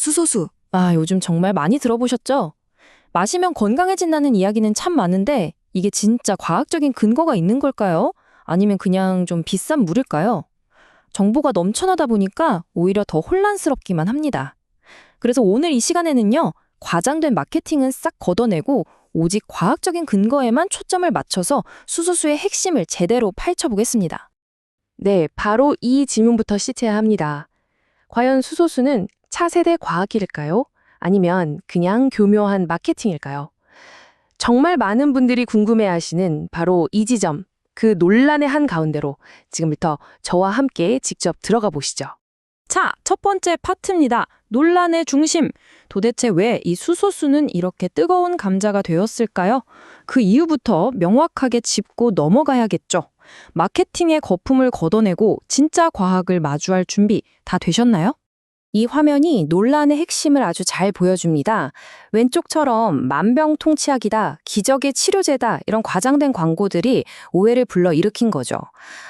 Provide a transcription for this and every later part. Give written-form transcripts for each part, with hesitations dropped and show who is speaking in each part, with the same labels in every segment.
Speaker 1: 수소수.
Speaker 2: 요즘 정말 많이 들어보셨죠? 마시면 건강해진다는 이야기는 참 많은데 이게 진짜 과학적인 근거가 있는 걸까요? 아니면 그냥 좀 비싼 물일까요? 정보가 넘쳐나다 보니까 오히려 더 혼란스럽기만 합니다. 그래서 오늘 이 시간에는요, 과장된 마케팅은 싹 걷어내고 오직 과학적인 근거에만 초점을 맞춰서 수소수의 핵심을 제대로 파헤쳐보겠습니다.
Speaker 3: 네, 바로 이 질문부터 씻어야 합니다. 과연 수소수는 차세대 과학일까요? 아니면 그냥 교묘한 마케팅일까요? 정말 많은 분들이 궁금해하시는 바로 이 지점, 그 논란의 한가운데로 지금부터 저와 함께 직접 들어가 보시죠.
Speaker 2: 자, 첫 번째 파트입니다. 논란의 중심. 도대체 왜 이 수소수는 이렇게 뜨거운 감자가 되었을까요? 그 이유부터 명확하게 짚고 넘어가야겠죠. 마케팅의 거품을 걷어내고 진짜 과학을 마주할 준비 다 되셨나요? 이 화면이 논란의 핵심을 아주 잘 보여줍니다. 왼쪽처럼 만병통치약이다, 기적의 치료제다 이런 과장된 광고들이 오해를 불러일으킨 거죠.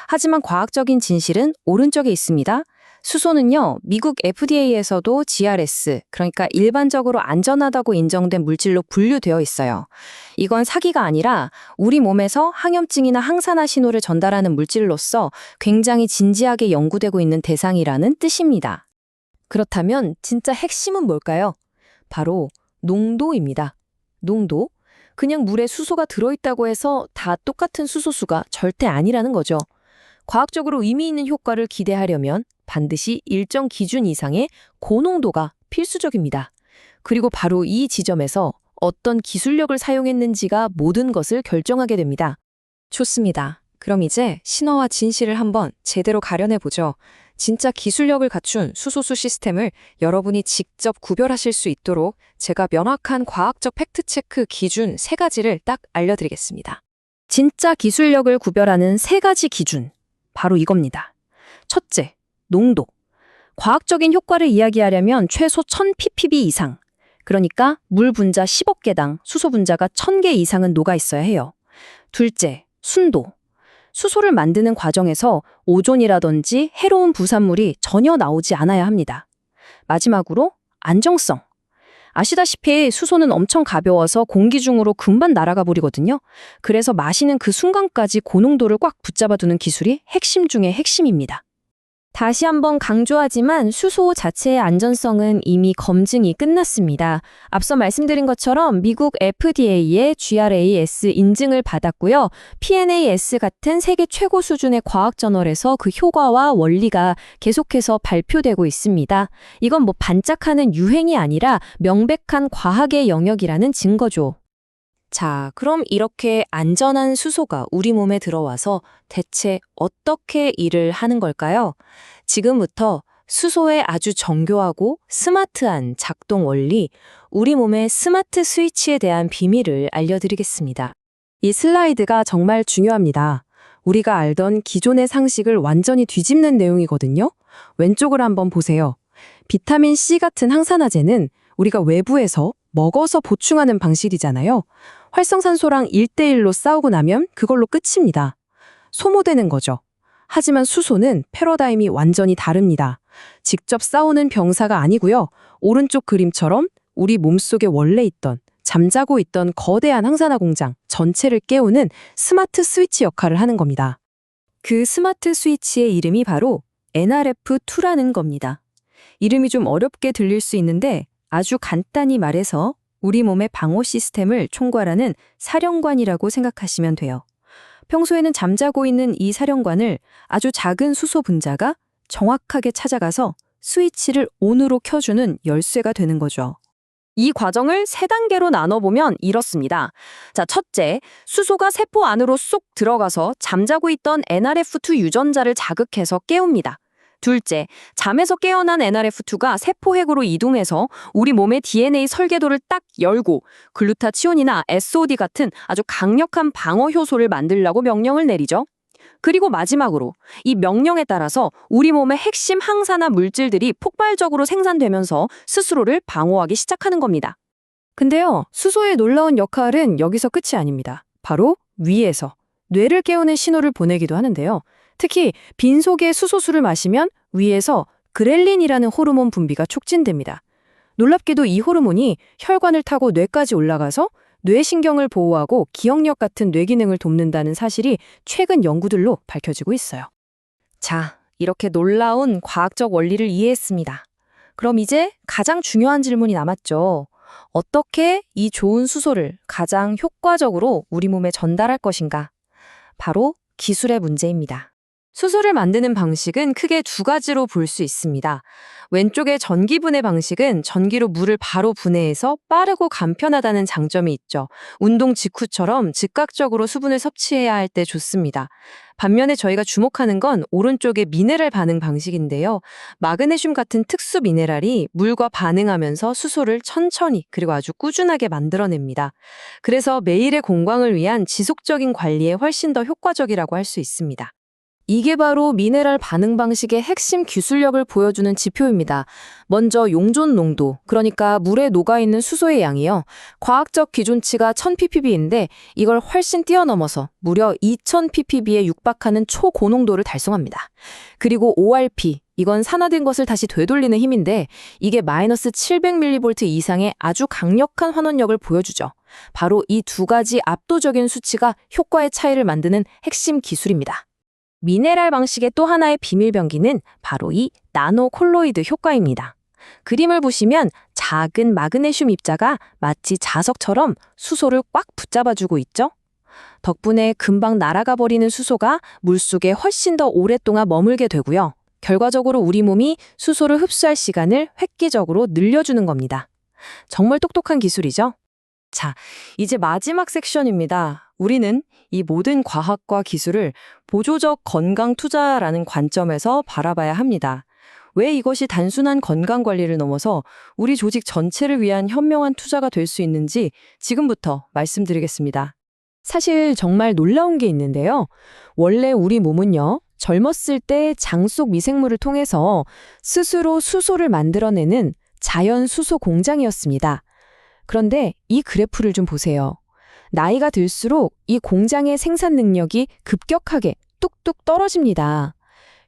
Speaker 2: 하지만 과학적인 진실은 오른쪽에 있습니다. 수소는요, 미국 FDA에서도 GRS, 그러니까 일반적으로 안전하다고 인정된 물질로 분류되어 있어요. 이건 사기가 아니라 우리 몸에서 항염증이나 항산화 신호를 전달하는 물질로서 굉장히 진지하게 연구되고 있는 대상이라는 뜻입니다. 그렇다면 진짜 핵심은 뭘까요? 바로 농도입니다. 농도? 그냥 물에 수소가 들어있다고 해서 다 똑같은 수소수가 절대 아니라는 거죠. 과학적으로 의미 있는 효과를 기대하려면 반드시 일정 기준 이상의 고농도가 필수적입니다. 그리고 바로 이 지점에서 어떤 기술력을 사용했는지가 모든 것을 결정하게 됩니다. 좋습니다. 그럼 이제 신화와 진실을 한번 제대로 가려내보죠. 진짜 기술력을 갖춘 수소수 시스템을 여러분이 직접 구별하실 수 있도록 제가 명확한 과학적 팩트체크 기준 3가지를 딱 알려드리겠습니다. 진짜 기술력을 구별하는 3가지 기준. 바로 이겁니다. 첫째, 농도. 과학적인 효과를 이야기하려면 최소 1000ppb 이상. 그러니까 물 분자 10억 개당 수소 분자가 1000개 이상은 녹아 있어야 해요. 둘째, 순도. 수소를 만드는 과정에서 오존이라든지 해로운 부산물이 전혀 나오지 않아야 합니다. 마지막으로 안정성. 아시다시피 수소는 엄청 가벼워서 공기 중으로 금방 날아가 버리거든요. 그래서 마시는 그 순간까지 고농도를 꽉 붙잡아두는 기술이 핵심 중의 핵심입니다. 다시 한번 강조하지만 수소 자체의 안전성은 이미 검증이 끝났습니다. 앞서 말씀드린 것처럼 미국 FDA의 GRAS 인증을 받았고요. PNAS 같은 세계 최고 수준의 과학 저널에서 그 효과와 원리가 계속해서 발표되고 있습니다. 이건 뭐 반짝하는 유행이 아니라 명백한 과학의 영역이라는 증거죠. 자, 그럼 이렇게 안전한 수소가 우리 몸에 들어와서 대체 어떻게 일을 하는 걸까요? 지금부터 수소의 아주 정교하고 스마트한 작동 원리, 우리 몸의 스마트 스위치에 대한 비밀을 알려드리겠습니다. 이 슬라이드가 정말 중요합니다. 우리가 알던 기존의 상식을 완전히 뒤집는 내용이거든요. 왼쪽을 한번 보세요. 비타민 C 같은 항산화제는 우리가 외부에서 먹어서 보충하는 방식이잖아요. 활성산소랑 1대1로 싸우고 나면 그걸로 끝입니다. 소모되는 거죠. 하지만 수소는 패러다임이 완전히 다릅니다. 직접 싸우는 병사가 아니고요. 오른쪽 그림처럼 우리 몸속에 원래 있던, 잠자고 있던 거대한 항산화 공장 전체를 깨우는 스마트 스위치 역할을 하는 겁니다. 그 스마트 스위치의 이름이 바로 NRF2라는 겁니다. 이름이 좀 어렵게 들릴 수 있는데 아주 간단히 말해서 우리 몸의 방어 시스템을 총괄하는 사령관이라고 생각하시면 돼요. 평소에는 잠자고 있는 이 사령관을 아주 작은 수소 분자가 정확하게 찾아가서 스위치를 ON으로 켜주는 열쇠가 되는 거죠. 이 과정을 3단계로 나눠보면 이렇습니다. 자, 첫째, 수소가 세포 안으로 쏙 들어가서 잠자고 있던 NRF2 유전자를 자극해서 깨웁니다. 둘째, 잠에서 깨어난 NRF2가 세포핵으로 이동해서 우리 몸의 DNA 설계도를 딱 열고 글루타치온이나 SOD 같은 아주 강력한 방어 효소를 만들라고 명령을 내리죠. 그리고 마지막으로 이 명령에 따라서 우리 몸의 핵심 항산화 물질들이 폭발적으로 생산되면서 스스로를 방어하기 시작하는 겁니다. 근데요, 수소의 놀라운 역할은 여기서 끝이 아닙니다. 바로 위에서 뇌를 깨우는 신호를 보내기도 하는데요. 특히 빈속에 수소수를 마시면 위에서 그렐린이라는 호르몬 분비가 촉진됩니다. 놀랍게도 이 호르몬이 혈관을 타고 뇌까지 올라가서 뇌신경을 보호하고 기억력 같은 뇌 기능을 돕는다는 사실이 최근 연구들로 밝혀지고 있어요. 자, 이렇게 놀라운 과학적 원리를 이해했습니다. 그럼 이제 가장 중요한 질문이 남았죠. 어떻게 이 좋은 수소를 가장 효과적으로 우리 몸에 전달할 것인가? 바로 기술의 문제입니다. 수소를 만드는 방식은 크게 두 가지로 볼 수 있습니다. 왼쪽의 전기분해 방식은 전기로 물을 바로 분해해서 빠르고 간편하다는 장점이 있죠. 운동 직후처럼 즉각적으로 수분을 섭취해야 할 때 좋습니다. 반면에 저희가 주목하는 건 오른쪽의 미네랄 반응 방식인데요. 마그네슘 같은 특수 미네랄이 물과 반응하면서 수소를 천천히 그리고 아주 꾸준하게 만들어냅니다. 그래서 매일의 건강을 위한 지속적인 관리에 훨씬 더 효과적이라고 할 수 있습니다. 이게 바로 미네랄 반응 방식의 핵심 기술력을 보여주는 지표입니다. 먼저 용존 농도, 그러니까 물에 녹아있는 수소의 양이요. 과학적 기준치가 1000ppb인데 이걸 훨씬 뛰어넘어서 무려 2000ppb에 육박하는 초고농도를 달성합니다. 그리고 ORP, 이건 산화된 것을 다시 되돌리는 힘인데 이게 마이너스 700mV 이상의 아주 강력한 환원력을 보여주죠. 바로 이 두 가지 압도적인 수치가 효과의 차이를 만드는 핵심 기술입니다. 미네랄 방식의 또 하나의 비밀병기는 바로 이 나노콜로이드 효과입니다. 그림을 보시면 작은 마그네슘 입자가 마치 자석처럼 수소를 꽉 붙잡아주고 있죠? 덕분에 금방 날아가 버리는 수소가 물속에 훨씬 더 오랫동안 머물게 되고요. 결과적으로 우리 몸이 수소를 흡수할 시간을 획기적으로 늘려주는 겁니다. 정말 똑똑한 기술이죠? 자, 이제 마지막 섹션입니다. 우리는 이 모든 과학과 기술을 보조적 건강 투자라는 관점에서 바라봐야 합니다. 왜 이것이 단순한 건강 관리를 넘어서 우리 조직 전체를 위한 현명한 투자가 될 수 있는지 지금부터 말씀드리겠습니다. 사실 정말 놀라운 게 있는데요. 원래 우리 몸은요, 젊었을 때 장 속 미생물을 통해서 스스로 수소를 만들어내는 자연 수소 공장이었습니다. 그런데 이 그래프를 좀 보세요. 나이가 들수록 이 공장의 생산 능력이 급격하게 뚝뚝 떨어집니다.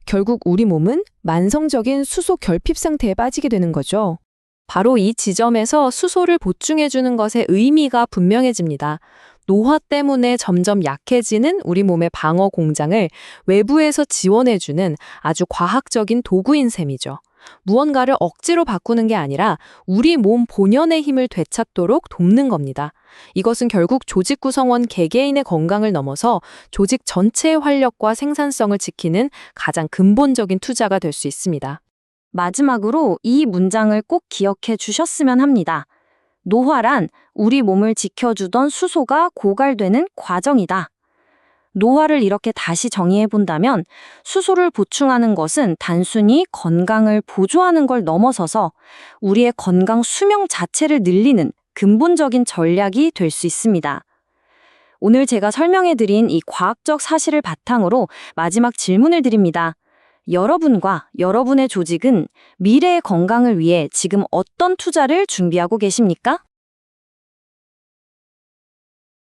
Speaker 2: 결국 우리 몸은 만성적인 수소 결핍 상태에 빠지게 되는 거죠. 바로 이 지점에서 수소를 보충해주는 것의 의미가 분명해집니다. 노화 때문에 점점 약해지는 우리 몸의 방어 공장을 외부에서 지원해주는 아주 과학적인 도구인 셈이죠. 무언가를 억지로 바꾸는 게 아니라 우리 몸 본연의 힘을 되찾도록 돕는 겁니다. 이것은 결국 조직 구성원 개개인의 건강을 넘어서 조직 전체의 활력과 생산성을 지키는 가장 근본적인 투자가 될 수 있습니다. 마지막으로 이 문장을 꼭 기억해 주셨으면 합니다. 노화란 우리 몸을 지켜주던 수소가 고갈되는 과정이다. 노화를 이렇게 다시 정의해 본다면 수소를 보충하는 것은 단순히 건강을 보조하는 걸 넘어서서 우리의 건강 수명 자체를 늘리는 근본적인 전략이 될 수 있습니다. 오늘 제가 설명해 드린 이 과학적 사실을 바탕으로 마지막 질문을 드립니다. 여러분과 여러분의 조직은 미래의 건강을 위해 지금 어떤 투자를 준비하고 계십니까?